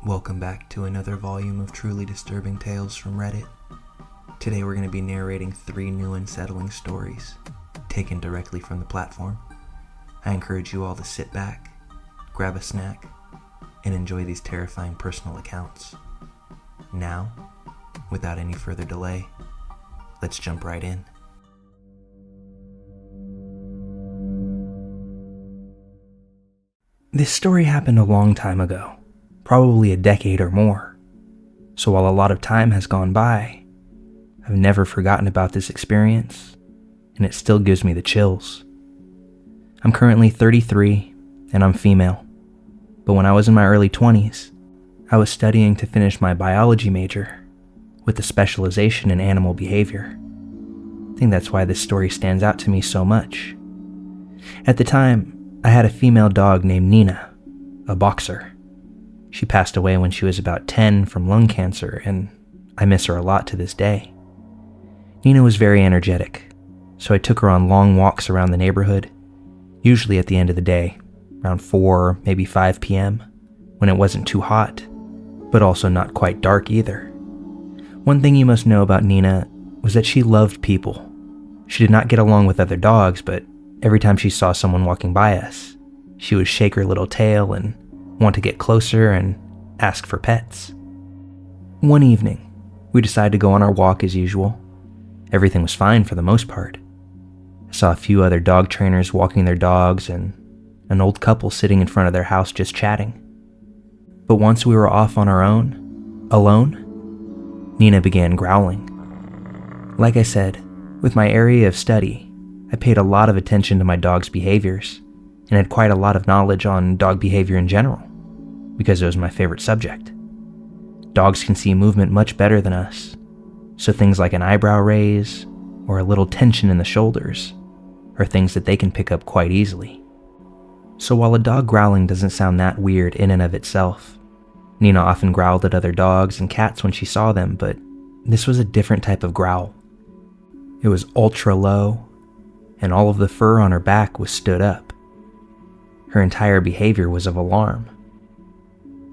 Welcome back to another volume of truly disturbing tales from Reddit. Today we're going to be narrating 3 new unsettling stories, taken directly from the platform. I encourage you all to sit back, grab a snack, and enjoy these terrifying personal accounts. Now, without any further delay, let's jump right in. This story happened a long time ago, probably a decade or more. So while a lot of time has gone by, I've never forgotten about this experience, and it still gives me the chills. I'm currently 33, and I'm female. But when I was in my early 20s, I was studying to finish my biology major, with a specialization in animal behavior. I think that's why this story stands out to me so much. At the time, I had a female dog named Nina, a boxer. She passed away when she was about 10 from lung cancer, and I miss her a lot to this day. Nina was very energetic, so I took her on long walks around the neighborhood, usually at the end of the day, around 4, maybe 5 p.m., when it wasn't too hot, but also not quite dark either. One thing you must know about Nina was that she loved people. She did not get along with other dogs, but every time she saw someone walking by us, she would shake her little tail and want to get closer and ask for pets. One evening, we decided to go on our walk as usual. Everything was fine for the most part. I saw a few other dog trainers walking their dogs and an old couple sitting in front of their house just chatting. But once we were off on our own, alone, Nina began growling. Like I said, with my area of study, I paid a lot of attention to my dog's behaviors and had quite a lot of knowledge on dog behavior in general, because it was my favorite subject. Dogs can see movement much better than us, so things like an eyebrow raise or a little tension in the shoulders are things that they can pick up quite easily. So while a dog growling doesn't sound that weird in and of itself, Nina often growled at other dogs and cats when she saw them, but this was a different type of growl. It was ultra low, and all of the fur on her back was stood up. Her entire behavior was of alarm.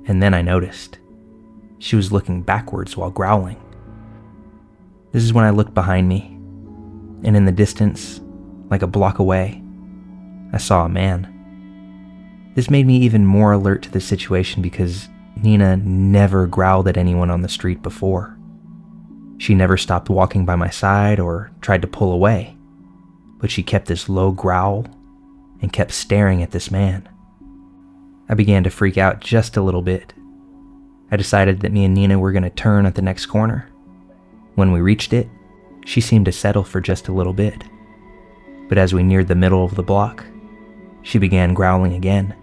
And then I noticed. She was looking backwards while growling. This is when I looked behind me, and in the distance, like a block away, I saw a man. This made me even more alert to the situation because Nina never growled at anyone on the street before. She never stopped walking by my side or tried to pull away, but she kept this low growl and kept staring at this man. I began to freak out just a little bit. I decided that me and Nina were going to turn at the next corner. When we reached it, she seemed to settle for just a little bit. But as we neared the middle of the block, she began growling again.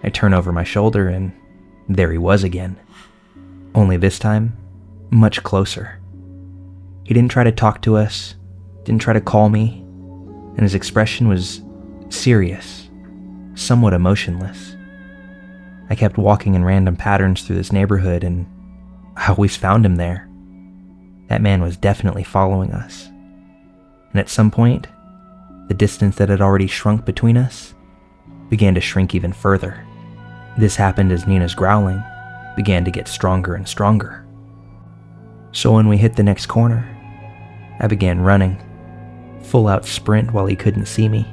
I turned over my shoulder and there he was again. Only this time, much closer. He didn't try to talk to us, didn't try to call me, and his expression was serious, somewhat emotionless. I kept walking in random patterns through this neighborhood, and I always found him there. That man was definitely following us. And at some point, the distance that had already shrunk between us began to shrink even further. This happened as Nina's growling began to get stronger and stronger. So when we hit the next corner, I began running, full out sprint while he couldn't see me.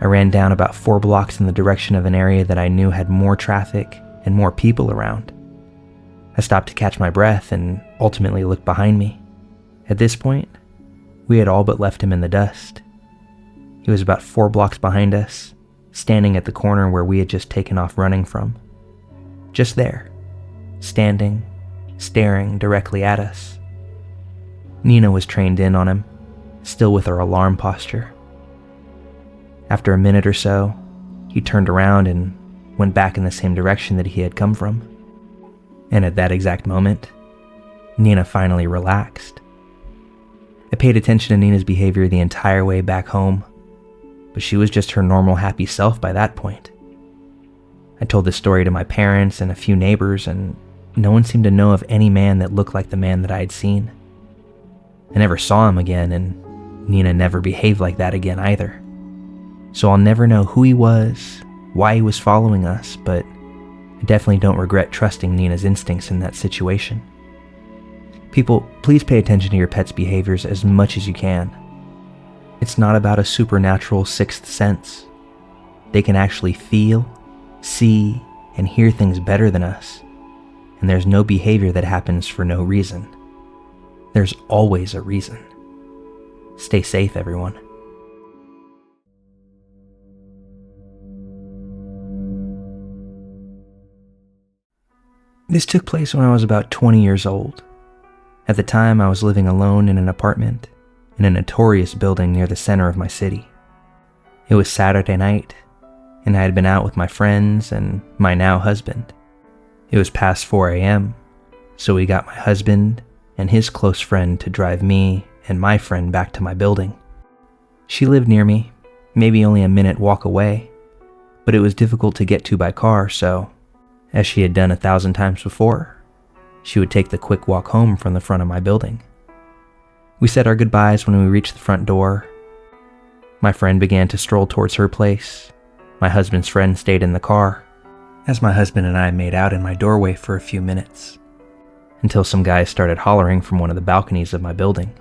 I ran down about 4 blocks in the direction of an area that I knew had more traffic and more people around. I stopped to catch my breath and ultimately looked behind me. At this point, we had all but left him in the dust. He was about 4 blocks behind us, standing at the corner where we had just taken off running from. Just there, standing, staring directly at us. Nina was trained in on him, still with her alarm posture. After a minute or so, he turned around and went back in the same direction that he had come from. And at that exact moment, Nina finally relaxed. I paid attention to Nina's behavior the entire way back home, but she was just her normal happy self by that point. I told this story to my parents and a few neighbors, and no one seemed to know of any man that looked like the man that I had seen. I never saw him again, and Nina never behaved like that again either. So I'll never know who he was why he was following us, but I definitely don't regret trusting Nina's instincts in that situation. People, please pay attention to your pet's behaviors as much as you can. It's not about a supernatural sixth sense. They can actually feel, see, and hear things better than us, and there's no behavior that happens for no reason. There's always a reason. Stay safe, everyone. This took place when I was about 20 years old. At the time, I was living alone in an apartment in a notorious building near the center of my city. It was Saturday night, and I had been out with my friends and my now husband. It was past 4 a.m., so we got my husband and his close friend to drive me and my friend back to my building. She lived near me, maybe only a minute walk away, but it was difficult to get to by car, so, as she had done 1,000 times before, she would take the quick walk home from the front of my building. We said our goodbyes when we reached the front door. My friend began to stroll towards her place. My husband's friend stayed in the car, as my husband and I made out in my doorway for a few minutes, until some guys started hollering from one of the balconies of my building.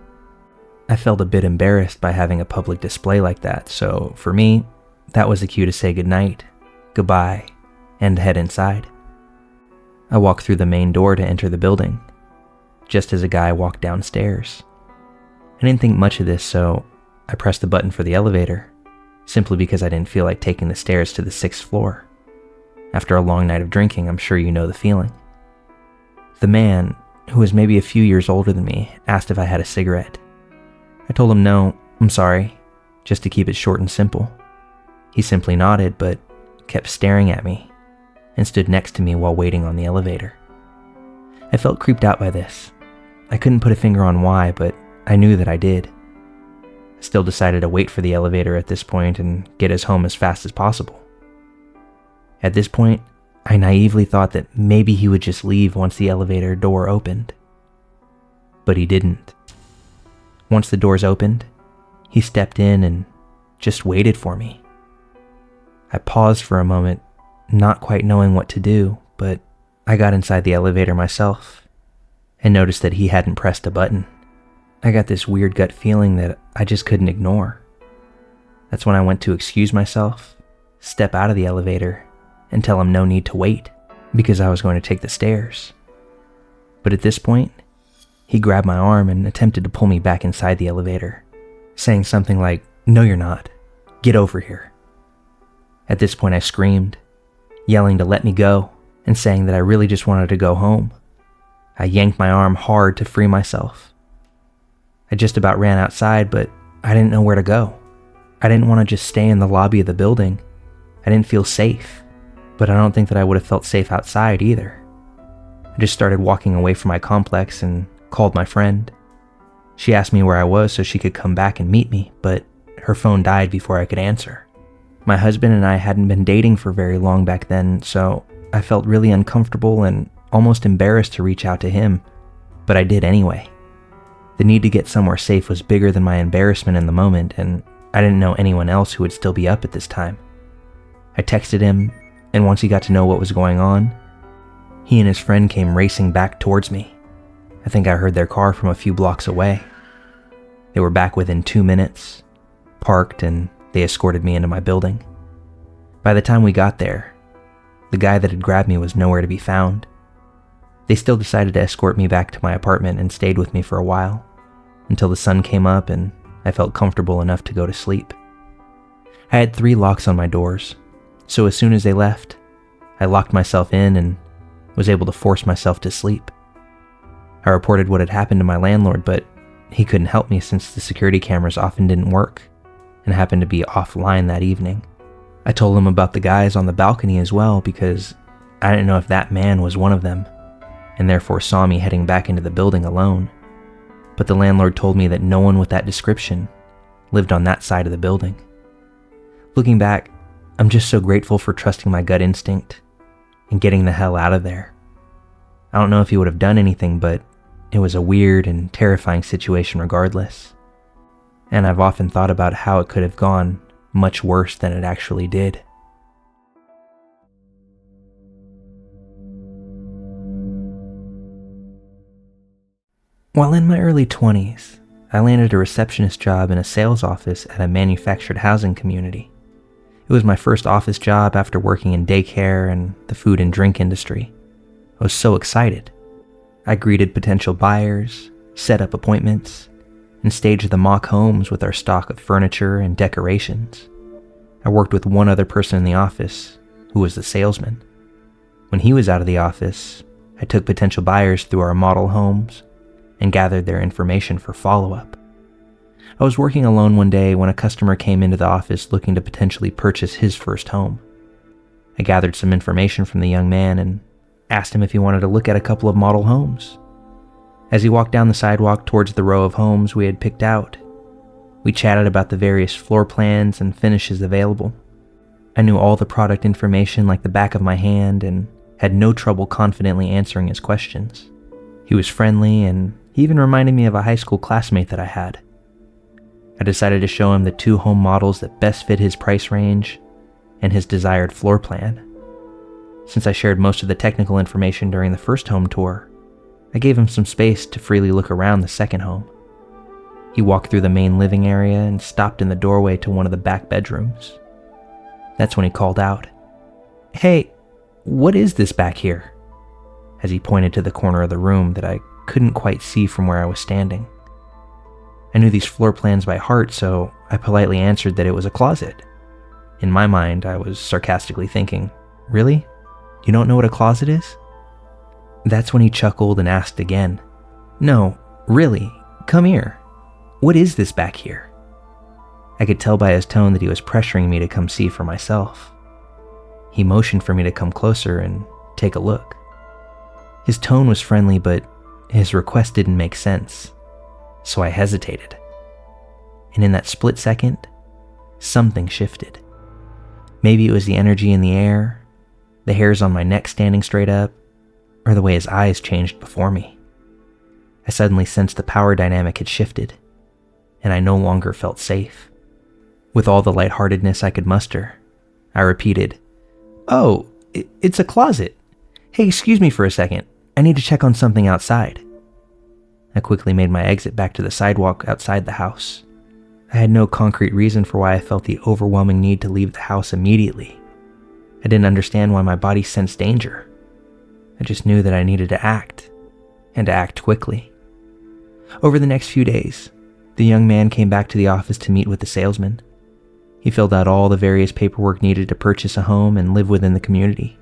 I felt a bit embarrassed by having a public display like that, so for me, that was the cue to say goodnight, goodbye, and head inside. I walked through the main door to enter the building, just as a guy walked downstairs. I didn't think much of this, so I pressed the button for the elevator, simply because I didn't feel like taking the stairs to the 6th floor. After a long night of drinking, I'm sure you know the feeling. The man, who was maybe a few years older than me, asked if I had a cigarette. I told him no, I'm sorry, just to keep it short and simple. He simply nodded, but kept staring at me and stood next to me while waiting on the elevator. I felt creeped out by this. I couldn't put a finger on why, but I knew that I did. I still decided to wait for the elevator at this point and get us home as fast as possible. At this point, I naively thought that maybe he would just leave once the elevator door opened. But he didn't. Once the doors opened, he stepped in and just waited for me. I paused for a moment, not quite knowing what to do, but I got inside the elevator myself and noticed that he hadn't pressed a button. I got this weird gut feeling that I just couldn't ignore. That's when I went to excuse myself, step out of the elevator, and tell him no need to wait, because I was going to take the stairs. But at this point, he grabbed my arm and attempted to pull me back inside the elevator, saying something like, "No, you're not. Get over here." At this point, I screamed, yelling to let me go and saying that I really just wanted to go home. I yanked my arm hard to free myself. I just about ran outside, but I didn't know where to go. I didn't want to just stay in the lobby of the building. I didn't feel safe, but I don't think that I would have felt safe outside either. I just started walking away from my complex and called my friend. She asked me where I was so she could come back and meet me, but her phone died before I could answer. My husband and I hadn't been dating for very long back then, so I felt really uncomfortable and almost embarrassed to reach out to him, but I did anyway. The need to get somewhere safe was bigger than my embarrassment in the moment, and I didn't know anyone else who would still be up at this time. I texted him, and once he got to know what was going on, he and his friend came racing back towards me. I think I heard their car from a few blocks away. They were back within 2 minutes, parked, and they escorted me into my building. By the time we got there, the guy that had grabbed me was nowhere to be found. They still decided to escort me back to my apartment and stayed with me for a while, until the sun came up and I felt comfortable enough to go to sleep. I had 3 locks on my doors, so as soon as they left, I locked myself in and was able to force myself to sleep. I reported what had happened to my landlord, but he couldn't help me since the security cameras often didn't work and happened to be offline that evening. I told him about the guys on the balcony as well because I didn't know if that man was one of them, and therefore saw me heading back into the building alone. But the landlord told me that no one with that description lived on that side of the building. Looking back, I'm just so grateful for trusting my gut instinct and getting the hell out of there. I don't know if he would have done anything, but it was a weird and terrifying situation regardless. And I've often thought about how it could have gone much worse than it actually did. While in my early 20s, I landed a receptionist job in a sales office at a manufactured housing community. It was my first office job after working in daycare and the food and drink industry. I was so excited. I greeted potential buyers, set up appointments, and staged the mock homes with our stock of furniture and decorations. I worked with one other person in the office, who was the salesman. When he was out of the office, I took potential buyers through our model homes and gathered their information for follow-up. I was working alone one day when a customer came into the office looking to potentially purchase his first home. I gathered some information from the young man and asked him if he wanted to look at a couple of model homes. As he walked down the sidewalk towards the row of homes we had picked out, we chatted about the various floor plans and finishes available. I knew all the product information like the back of my hand and had no trouble confidently answering his questions. He was friendly and he even reminded me of a high school classmate that I had. I decided to show him the 2 home models that best fit his price range and his desired floor plan. Since I shared most of the technical information during the first home tour, I gave him some space to freely look around the second home. He walked through the main living area and stopped in the doorway to one of the back bedrooms. That's when he called out, "Hey, what is this back here?" as he pointed to the corner of the room that I couldn't quite see from where I was standing. I knew these floor plans by heart, so I politely answered that it was a closet. In my mind, I was sarcastically thinking, "Really? You don't know what a closet is?" That's when he chuckled and asked again, "No, really, come here. What is this back here?" I could tell by his tone that he was pressuring me to come see for myself. He motioned for me to come closer and take a look. His tone was friendly, but his request didn't make sense, so I hesitated. And in that split second, something shifted. Maybe it was the energy in the air, the hairs on my neck standing straight up, or the way his eyes changed before me. I suddenly sensed the power dynamic had shifted, and I no longer felt safe. With all the lightheartedness I could muster, I repeated, "Oh, it's a closet. Hey, excuse me for a second. I need to check on something outside." I quickly made my exit back to the sidewalk outside the house. I had no concrete reason for why I felt the overwhelming need to leave the house immediately. I didn't understand why my body sensed danger. I just knew that I needed to act, and to act quickly. Over the next few days, the young man came back to the office to meet with the salesman. He filled out all the various paperwork needed to purchase a home and live within the community.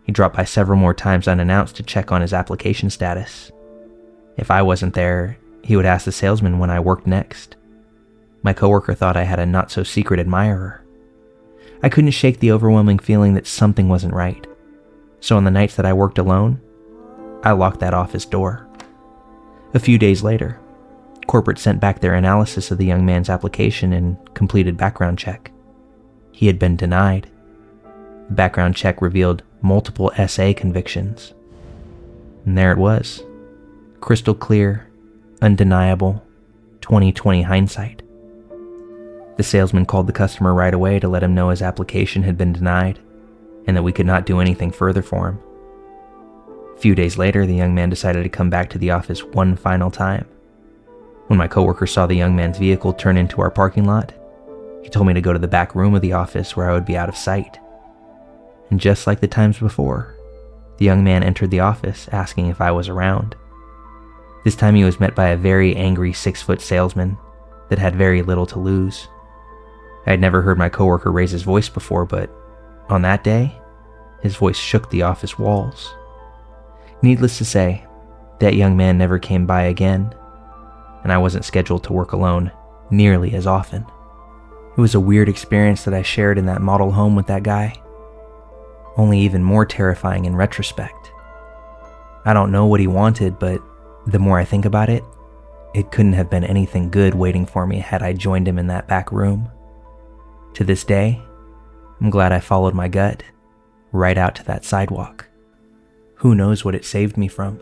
He dropped by several more times unannounced to check on his application status. If I wasn't there, he would ask the salesman when I worked next. My coworker thought I had a not-so-secret admirer. I couldn't shake the overwhelming feeling that something wasn't right. So on the nights that I worked alone, I locked that office door. A few days later, corporate sent back their analysis of the young man's application and completed background check. He had been denied. The background check revealed multiple SA convictions. And there it was. Crystal clear, undeniable, 20/20 hindsight. The salesman called the customer right away to let him know his application had been denied and that we could not do anything further for him. A few days later, the young man decided to come back to the office one final time. When my coworker saw the young man's vehicle turn into our parking lot, he told me to go to the back room of the office where I would be out of sight. And just like the times before, the young man entered the office asking if I was around. This time he was met by a very angry 6-foot salesman that had very little to lose. I had never heard my coworker raise his voice before, but on that day, his voice shook the office walls. Needless to say, that young man never came by again, and I wasn't scheduled to work alone nearly as often. It was a weird experience that I shared in that model home with that guy, only even more terrifying in retrospect. I don't know what he wanted, but the more I think about it, it couldn't have been anything good waiting for me had I joined him in that back room. To this day, I'm glad I followed my gut right out to that sidewalk. Who knows what it saved me from?